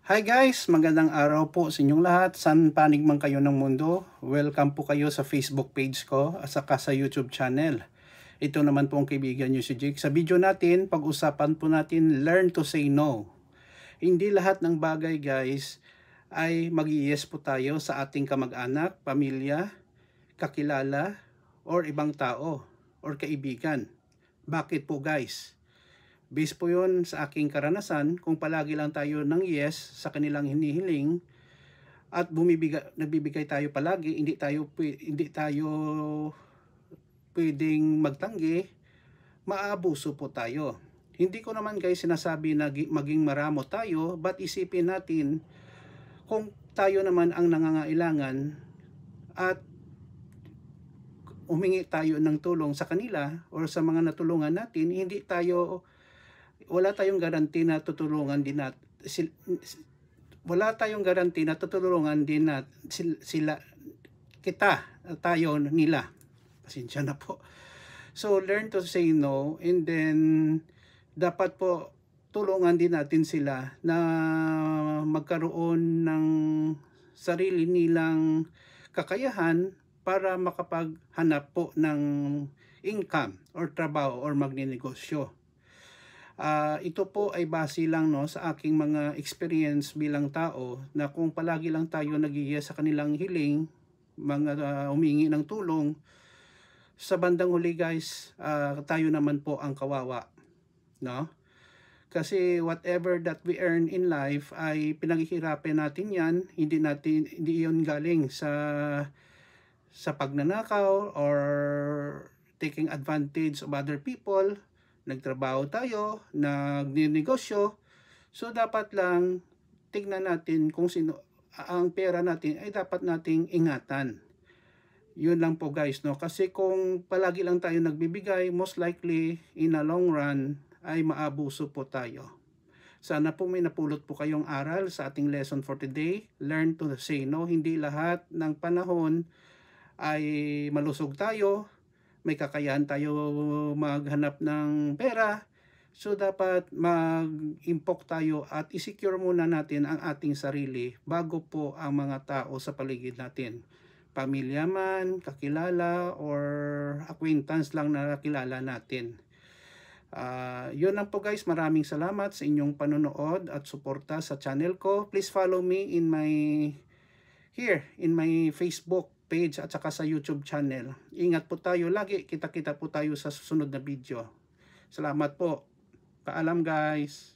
Hi guys! Magandang araw po sa inyong lahat. Saan panig man kayo ng mundo. Welcome po kayo sa Facebook page ko at saka sa YouTube channel. Ito naman po ang kaibigan nyo si Jake. Sa video natin, pag-usapan po natin learn to say no. Hindi lahat ng bagay guys ay mag-yes po tayo sa ating kamag-anak, pamilya, kakilala, or ibang tao, or kaibigan. Bakit po guys? Based po yun sa aking karanasan, kung palagi lang tayo ng yes sa kanilang hinihiling at nagbibigay tayo palagi, hindi tayo pwedeng magtanggi, maabuso po tayo. Hindi ko naman guys sinasabi na maging maramo tayo, but isipin natin kung tayo naman ang nangangailangan at humingi tayo ng tulong sa kanila or sa mga natulungan natin, wala tayong garanti na tutulungan din sila tayo nila. Pasensya na po. So learn to say no, and then dapat po tulungan din natin sila na magkaroon ng sarili nilang kakayahan para makapaghanap po ng income or trabaho or magninegosyo. Ito po ay base lang sa aking mga experience bilang tao, na kung palagi lang tayo nag-yes sa kanilang hiling, humingi ng tulong, sa bandang huli guys, tayo naman po ang kawawa, no? Kasi whatever that we earn in life ay pinaghihirapan natin yan, hindi yun galing sa pagnanakaw or taking advantage of other people. Nagtrabaho tayo, nagninegosyo, so dapat lang tignan natin kung sino ang pera natin ay dapat nating ingatan. Yun lang po guys, no? Kasi kung palagi lang tayo nagbibigay, most likely in a long run ay maabuso po tayo. Sana po may napulot po kayong aral sa ating lesson for today. Learn to say no. Hindi lahat ng panahon ay malusog tayo, may kakayahan tayo maghanap ng pera. So dapat mag-impok tayo at isecure muna natin ang ating sarili bago po ang mga tao sa paligid natin. Pamilya man, kakilala, or acquaintance lang na kilala natin. Yun lang po guys. Maraming salamat sa inyong panonood at suporta sa channel ko. Please follow me in my Facebook page at saka sa YouTube channel. Ingat po tayo lagi. Kita-kita po tayo sa susunod na video. Salamat po. Paalam guys.